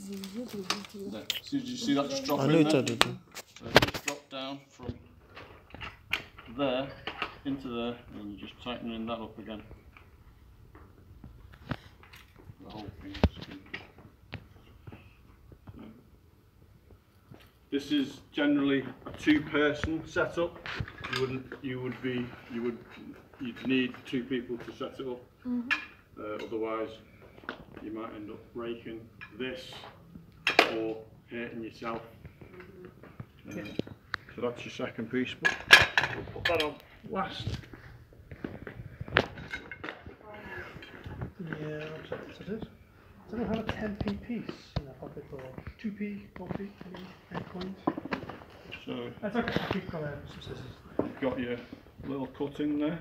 There. Did you see that just drop in there? Just drop down from there into there, and you're just tightening that up again. The whole thing. This is generally a two-person setup. You'd need two people to set it up. Otherwise, you might end up breaking this or hurting yourself. So that's your second piece. But we'll put that on last. Yeah, that's what it is. I don't have a 10p piece in that pocket, or 2p, 1p, any coins. So that's okay. I keep got some scissors. You've got your little cut in there.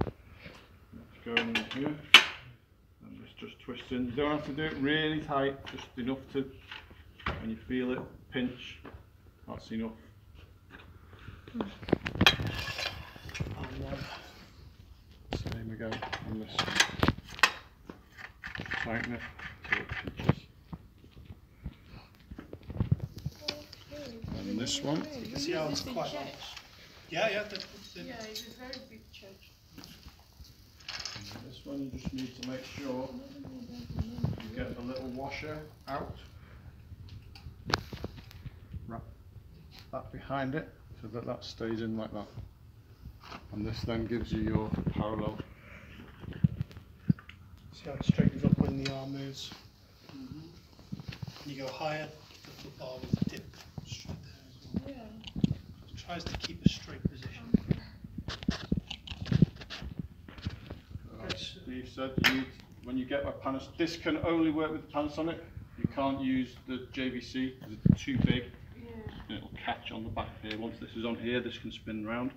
It's going in here, and it's just twisting. You don't have to do it really tight, just enough to, when you feel it pinch, that's enough. Same again on this. Tighten it till it pinches. And this one. You can see how it's quite long. Yeah, Yeah, it's a very big church. And this one you just need to make sure you get the little washer out. Wrap that behind it so that that stays in like that. And this then gives you your parallel. See how it straightens up when the arm moves. You go higher, the bar will dip straight there as well. Yeah. It tries to keep a straight position. Steve said when you get a Panasonic, this can only work with the Panasonic. You can't use the JVC because it's too big. Yeah. It'll catch on the back here. Once this is on here, this can spin round.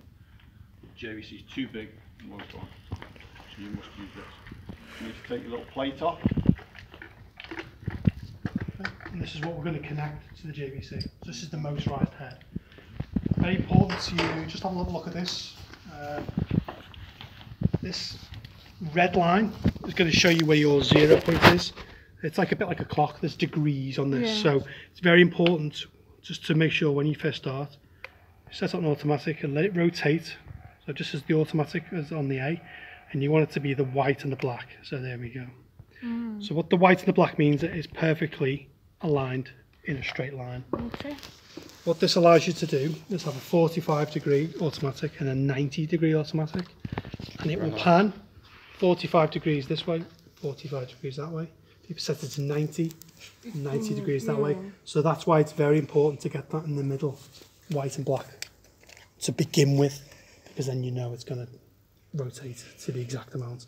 The JVC is too big and won't go on. So you must use this. You need to take your little plate off. And this is what we're going to connect to the JVC. So this is the motorised head. Very important to just have a little look at this. This red line is going to show you where your 0 point is. It's like a bit like a clock. There's degrees on this, so it's very important just to make sure when you first start, set up an automatic and let it rotate. So just as the automatic is on the A, and you want it to be the white and the black. So there we go. So what the white and the black means is perfectly aligned in a straight line. Okay. What this allows you to do is have a 45-degree automatic and a 90-degree automatic, and it will pan 45 degrees this way, 45 degrees that way. If you set it to 90 degrees that way. So that's why it's very important to get that in the middle, white and black, to begin with, because then you know it's going to rotate to the exact amount.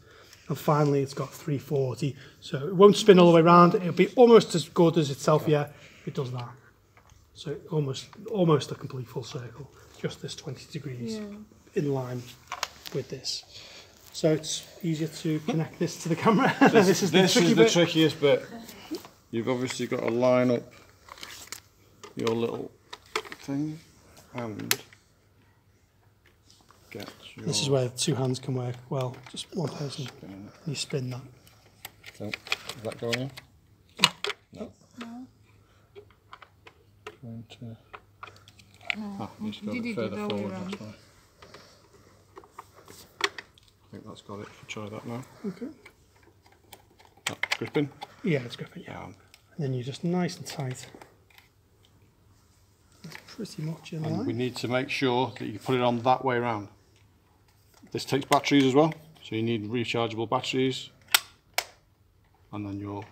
And finally, it's got 340, so it won't spin all the way around. It'll be almost as good as itself, yeah, it does that. So almost a complete full circle, just this 20 degrees in line with this. So it's easier to connect this to the camera. This is the trickiest bit. You've obviously got to line up your little thing and get your... This is where two hands can work well, just one person. You spin that. So, is that going in? No. Going to... you just go a bit further forward, that's why. I think that's got it. Try that now. Okay. That's gripping? Yeah, it's gripping, yeah. And then you're just nice and tight. That's pretty much in line. We need to make sure that you put it on that way around. This takes batteries as well, so you need rechargeable batteries. And then your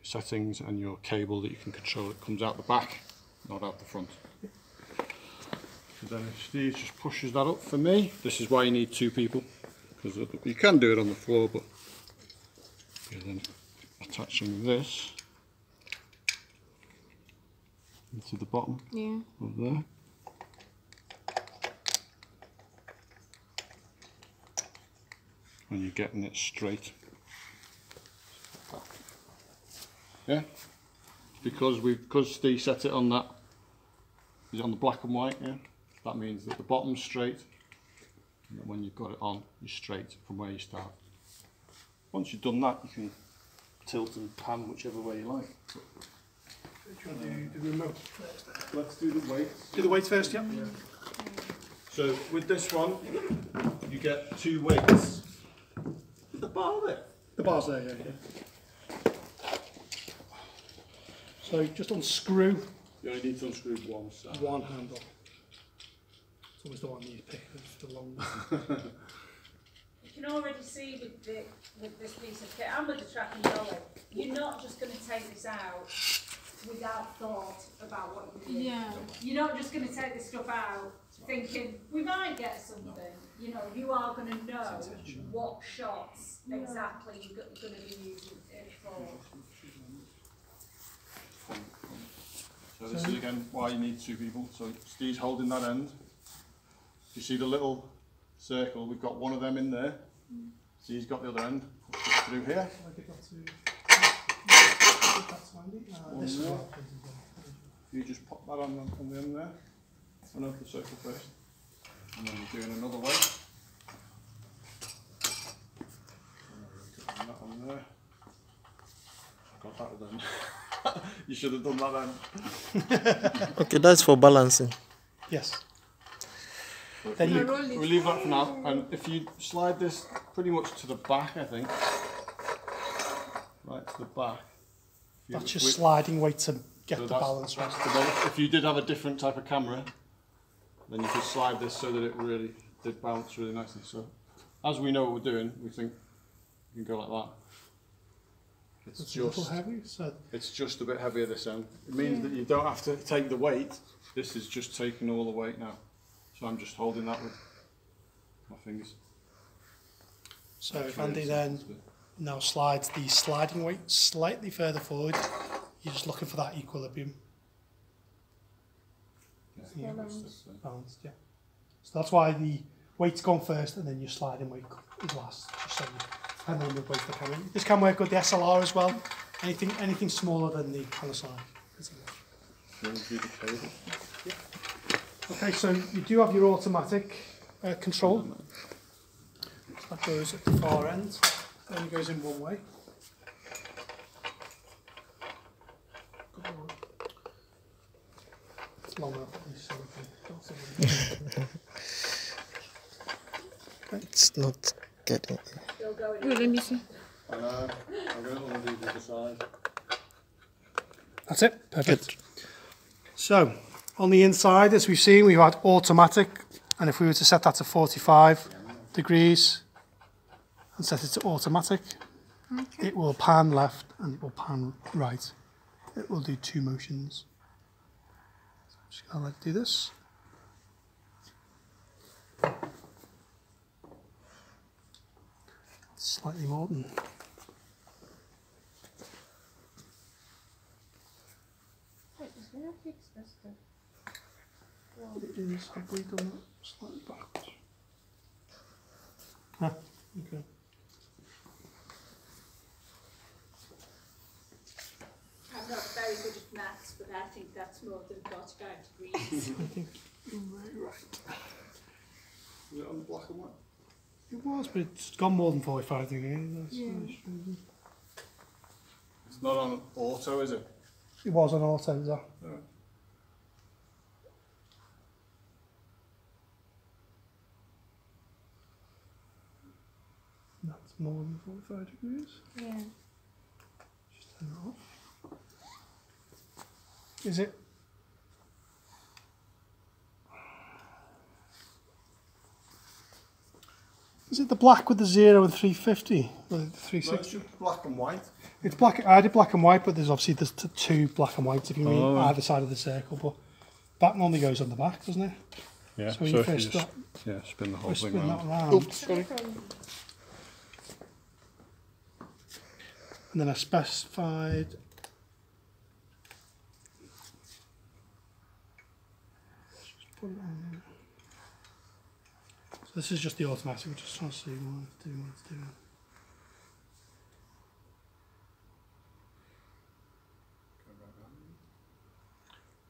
settings and your cable that you can control. It comes out the back, not out the front. So then if Steve just pushes that up for me, this is why you need two people. Because you can do it on the floor, but you're then attaching this into the bottom of there. And you're getting it straight. Yeah? Because Steve set it on that, is it on the black and white, yeah? That means that the bottom's straight. And when you've got it on, you're straight from where you start. Once you've done that, you can tilt and pan whichever way you like. But do the remote first? Let's do the weights. Do the weights first, yeah? So with this one, you get 2 weights. The bar there. The bar's there, yeah. So just unscrew You only need to unscrew one side. one handle. It's always the one you pick, it's the long one. You can already see with this piece of kit and with the tracking dolly, you're not just going to take this out without thought about what you're doing. Yeah. You're not just going to take this stuff out thinking we might get something. You know, you are going to know what shots exactly you're going to be using it for. So this is again why you need 2 people. So Steve's holding that end. You see the little circle? We've got one of them in there. Steve's got the other end. Push it through here. This One one. more. You just pop that on the end there. Run over the circle first. And then you're doing another way. And that on there. Got that then. You should have done that then. Okay, that's for balancing. Yes. Then you, We'll leave that for now. And if you slide this pretty much to the back, I think. Right to the back. If you- that's just sliding weight to get so the balance right. that's the balance. If you did have a different type of camera, then you could slide this so that it really did bounce really nicely. So as we know what we're doing, we think you can go like that. It's a little heavy, so It's just a bit heavier this end. It means that you don't have to take the weight. This is just taking all the weight now. So I'm just holding that with my fingers. so if Andy then now slides the sliding weight slightly further forward, you're just looking for that equilibrium. Yeah. Balanced, yeah. So that's why the weight's gone first and then your sliding weight is last. Just so and then the weight the camera. This can work with the SLR as well. Anything smaller than the Panasonic. Okay, so you do have your automatic control. So that goes at the far end. Only goes in one way. It's long enough at least, so we can It's not getting. Still going. Wait, let me see. I'm going to undo the other side. That's it, perfect. So, on the inside, as we've seen, we've had automatic, and if we were to set that to 45 degrees and set it to automatic, it will pan left and it will pan right. It will do 2 motions. So I'm just going to let it do this. Slightly more than. Wait, is there a fix this stuff? It is, have we done that slightly backwards? Ah, okay. I'm not very good at maths, but I think that's more than 45 degrees. I think you're right. Is it on the black and white? It was, but it's gone more than 45 degrees. That's Yeah. It's not on auto, is it? It was on auto, is that? No. That's more than 45 degrees. Yeah. Just turn it off. Is it? Is it the black with the 0 and 350? Or the No, 360? it's just black and white. It's black. I did black and white, but there's obviously 2 black and whites if you mean Oh, right. either side of the circle. But that normally goes on the back, doesn't it? Yeah, So when you first start, spin the whole we thing spin that around. around. Oops, sorry. And then I specified. Just put it on there. So this is just the automatic. We're just trying to see what it's doing.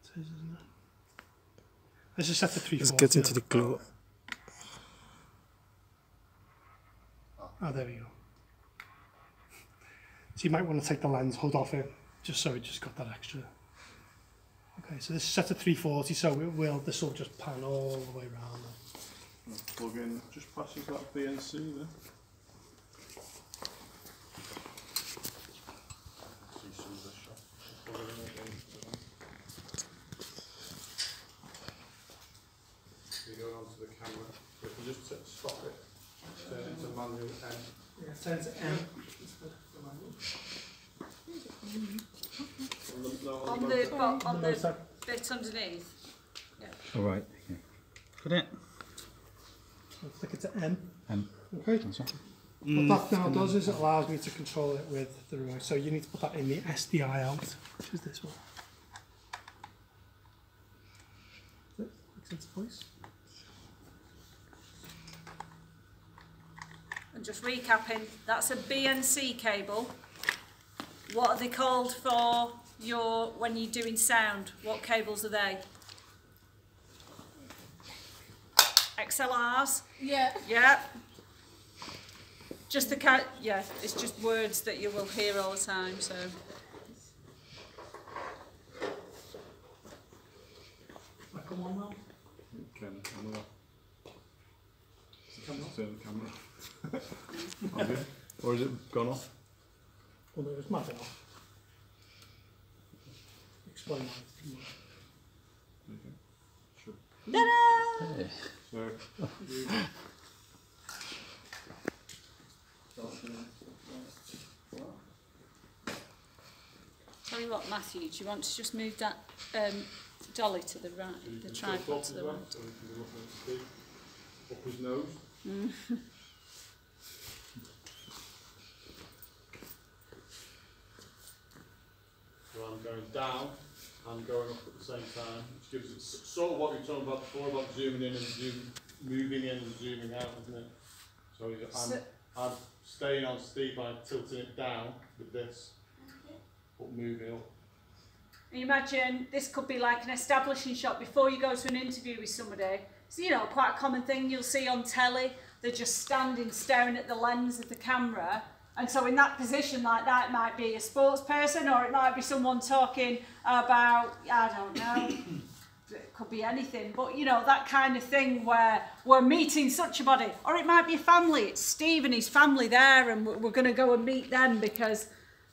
It is, isn't it? This is set to 340. Let's get into the glue. Oh, there we go. So you might want to take the lens hood off it, just so it just got that extra Okay, so this is set to 340, so this will just pan all the way around. Plug in, just passes that BNC there. You go onto the camera, so if you just stop it, turn it into manual N. Yeah, turn to M. On the bit underneath. All right. Okay. Put it. So flick it to M. M. Okay. That's all. What that now does is it allows me to control it with the remote. So you need to put that in the SDI out, which is this one. It clicks into place. And just recapping, that's a BNC cable. What are they called for when you're doing sound? What cables are they? XLRs? Yeah. Yeah. Just yeah, it's just words that you will hear all the time, so. Come on now. Turn the camera off. Turn the camera off. Or is it gone off? Well, no, it's mad enough. Explain that. Sure. Ta-da! So, Tell you what, Matthew, do you want to just move that dolly to the right, the tripod to the right? So you can look at Steve, up his nose. So I'm going down and going up at the same time, which gives it sort of what we were talking about before about zooming in and moving in and zooming out, isn't it? So I'm staying on Steve by tilting it down with this, but moving up. And you imagine this could be like an establishing shot before you go to an interview with somebody. So, you know, quite a common thing you'll see on telly. They're just standing, staring at the lens of the camera. And so in that position like that, it might be a sports person or it might be someone talking about, I don't know, it could be anything. But, you know, that kind of thing where we're meeting such a body. Or it might be a family. It's Steve and his family there and we're going to go and meet them because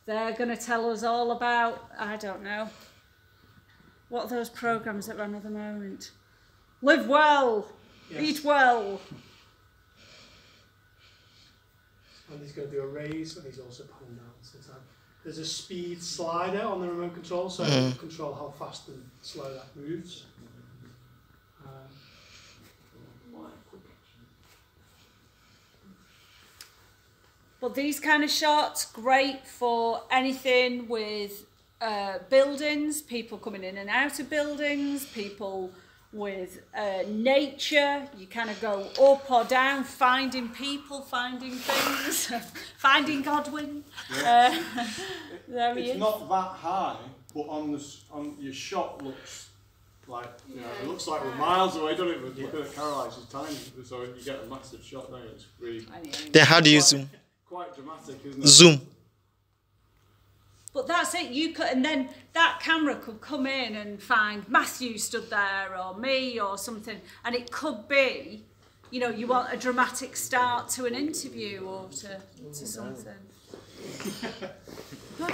they're going to tell us all about, I don't know, what are those programmes that run at the moment? Live well, Yes. eat well. And he's going to do a raise and he's also pulling down. So there's a speed slider on the remote control, so you can control how fast and slow that moves. But these kind of shots, great for anything with buildings, people coming in and out of buildings, people with nature. You kind of go up or down, finding people, finding things, finding Godwin. There he It's is. not that high, but on your shot looks like, you know, it looks like we're miles away, doesn't it? But look at Caroline's, it's tiny, so you get a massive shot there. It's really Then how do you zoom? quite dramatic, isn't it? Zoom. But that's it, you could, and then that camera could come in and find Matthew stood there or me or something, and it could be, you know, you want a dramatic start to an interview or to something. So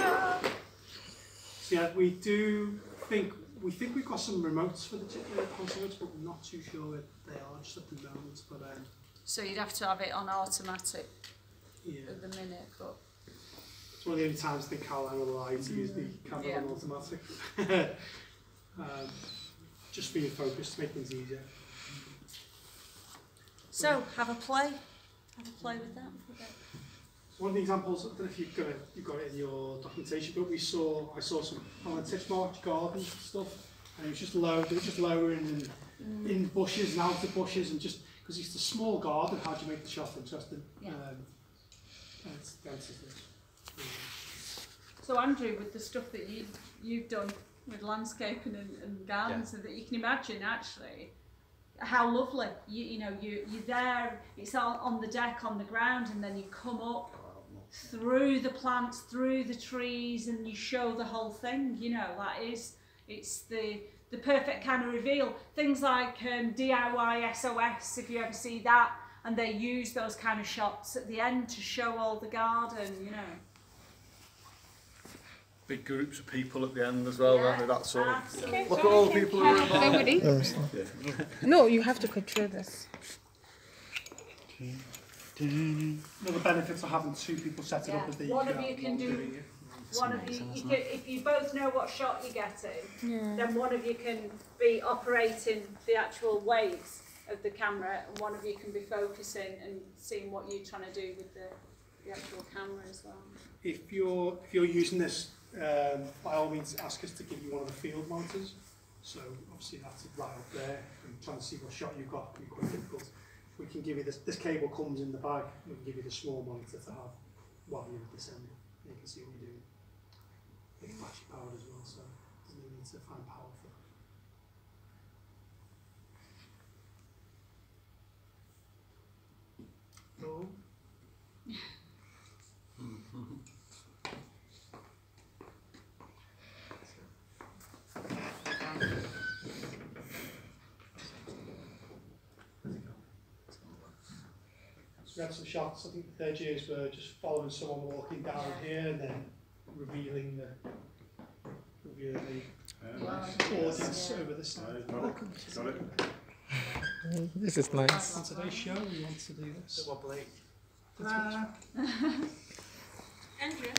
yeah, we think we've got some remotes for the consoles, but we're not too sure what they are just at the moment. But So you'd have to have it on automatic yeah, at the minute, but it's one of the only times I think Caroline will allow you to use the camera Yeah. on automatic. Just being focused to make things easier. so have a play with that for a bit. One of the examples, I don't know if you've got it in your documentation, but I saw some on Titchmarsh garden stuff, and it was just lowering and in bushes and out of bushes, and just because it's a small garden, how do you make the shot interesting? Yeah. That's So Andrew, with the stuff that you've done with landscaping and gardens, so that you can imagine actually how lovely, you know, you're there, it's on the deck, on the ground, and then you come up through the plants, through the trees, and you show the whole thing, you know, that is, It's the perfect kind of reveal. Things like DIY SOS, if you ever see that, and they use those kind of shots at the end to show all the garden, you know. Big groups of people at the end as well, aren't they? That sort of. Absolutely. Look at all the people who are involved. Hey, Woody. No, you have to control this. Another benefits of having two people set it up Yeah. is that One of you can do. One of you can, if you both know what shot you're getting, then one of you can be operating the actual waves of the camera, and one of you can be focusing and seeing what you're trying to do with the actual camera as well. If you're using this, by all means ask us to give you one of the field monitors. So obviously that's right up there, and trying to see what shot you've got can be quite difficult. We can give you this cable comes in the bag, we can give you the small monitor to have while you're descending. You can see what you're doing. It's battery powered as well, so there's no need to find power for that. Oh. We had some shots, I think the third years were just following someone walking down here and then revealing the audience over the side. Got it. This is nice. On today's show, we want to do this. Andrew.